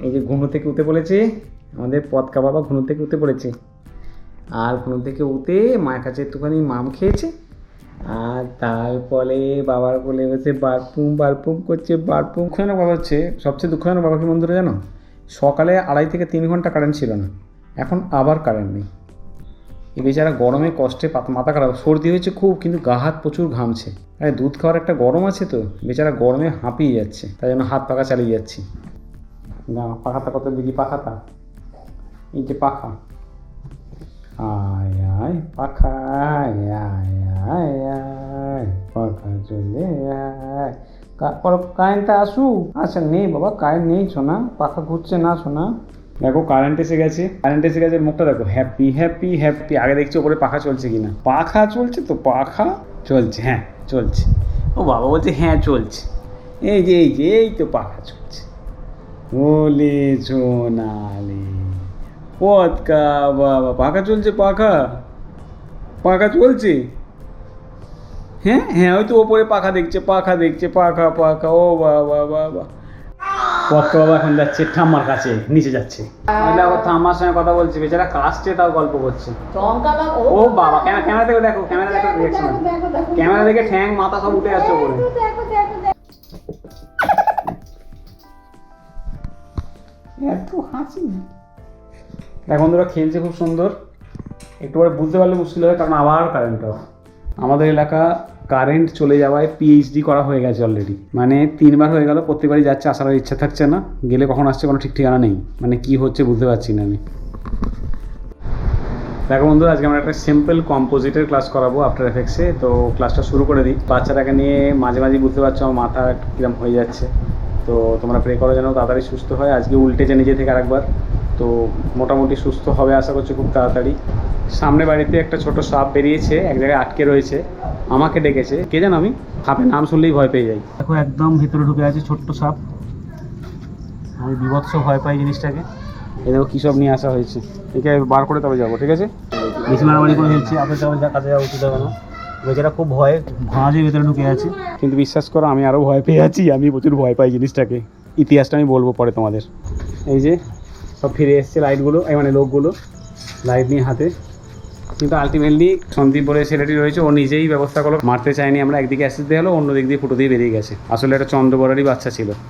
এই যে ঘুনো থেকে উঠে পড়েছে আমাদের পতকা বাবা, ঘুনো থেকে উঠে পড়েছে। আর ঘুনো থেকে উঠে মায়ের কাছে একটুখানি মাম খেয়েছে, আর তারপরে বাবার কোলে বসে বারপুম করছে। দুঃখজনক বাবা হচ্ছে, সবচেয়ে দুঃখজনক বাবা কি বন্ধুরা জানো, সকালে 2.5 থেকে 3 ঘন্টা কারেন্ট ছিল না, এখন আবার কারেন্ট নেই। এই বেচারা গরমে কষ্টে মাথা খারাপ, সর্দি হয়েছে খুব, কিন্তু গা হাত প্রচুর ঘামছে। আরে দুধ খাওয়ার একটা গরম আছে তো, বেচারা গরমে হাঁপিয়ে যাচ্ছে, তাই জন্য হাত পাখা চালিয়ে যাচ্ছি। না পাখাটা কত দিদি, পাখাটা এই যে পাখা, আয় আয় পাখা, আয় আয় আয় আয় পাখা চলে আয়। কারেন্টটা আসুক। আচ্ছা নেই বাবা, কারেন্ট নেই সোনা, পাখা ঘুরছে না সোনা। দেখো কারেন্ট এসে গেছে, মুখটা দেখো, হ্যাপি হ্যাপি হ্যাপি। আগে দেখছি ওপরে পাখা চলছে কিনা, পাখা চলছে তো, পাখা চলছে, হ্যাঁ চলছে। ও বাবা বলছে হ্যাঁ চলছে, এই তো পাখা চলছে। ওলে সোনালি পতকা বাবা, পাখা চলছে, পাখা চলছে। হ্যাঁ হ্যাঁ, ওই তো ওপরে পাখা দেখছে, পাখা। ও বাবা বাবা, পতকা বাবা এখন যাচ্ছে ঠাম্মার কাছে, নিচে যাচ্ছে। আবার ঠাম্মার সঙ্গে কথা বলছে, বেচারা কাশছে তাও গল্প করছে। ও বাবা, ক্যামেরা দেখো, রিঅ্যাকশন, ক্যামেরা দেখে ঠ্যাং মাথা সব উঠে আসছে ওপরে। এত হাসি। দেখ বন্ধুরা খেলছে খুব সুন্দর, একটু পরে বুঝতে পারলে মুশকিল হয়, কারণ আবার কারেন্ট অফ। আমাদের এলাকা কারেন্ট চলে যাওয়ায় পিএইচডি করা হয়ে গেছে অলরেডি, মানে 3 বার হয়ে গেল, প্রত্যেকবারই যাচ্ছে, আসার ইচ্ছা থাকছে না, গেলে কখন আসছে কোনো ঠিক ঠিকানা নেই, মানে কি হচ্ছে বুঝতে পারছি না আমি। দেখো বন্ধু, আজকে আমরা একটা সিম্পল কম্পোজিটের ক্লাস করাবো আফটার এফেক্টসে। তো ক্লাসটা শুরু করে দিই। বাচ্চাটাকে নিয়ে মাঝে মাঝে বুঝতে পারছো আমার মাথা কিরম হয়ে যাচ্ছে, তো তোমরা প্রে করো যেন তাড়াতাড়ি সুস্থ হয়। আজকে উল্টেছে নিজে থেকে আরেকবার, তো মোটামুটি সুস্থ হবে আশা করছি খুব তাড়াতাড়ি। সামনে বাড়িতে একটা ছোট সাপ বেরিয়েছে, এক জায়গায় আটকে রয়েছে, আমাকে ডেকেছে। কে জানো, আমি সাপের নাম শুনলেই ভয় পেয়ে যাই। দেখো একদম ভিতরে ঢুকে আছে ছোট্ট সাপ, আমি বিভৎস ভয় পাই জিনিসটাকে। এই দেখো কী সব নিয়ে আসা হয়েছে, একে বার করে তবে যাবো, ঠিক আছে? বেশি মারামারি করে ফেলছি, আপনার কাছে যাওয়া উচিত হবে না। বেচারা খুব ভয়ে ভাঁজের ভিতরে ঢুকে আছে, কিন্তু বিশ্বাস করো আমি আরও ভয় পেয়ে আছি, আমি প্রচুর ভয় পাই জিনিসটাকে। ইতিহাসটা আমি বলবো পরে তোমাদের। এই যে সব ফিরে এসছে লাইটগুলো, মানে লোকগুলো লাইট নিয়ে হাতে, কিন্তু আলটিমেটলি সন্দীপ বলে ছেলেটি রয়েছে, ও নিজেই ব্যবস্থা করলো, মারতে চায়নি আমরা, একদিকে অ্যাসিড দিয়ে হলো, অন্য দিক দিয়ে ফুটো দিয়ে বেরিয়ে গেছে। আসলে একটা চন্দ্রবরেরই বাচ্চা ছিল।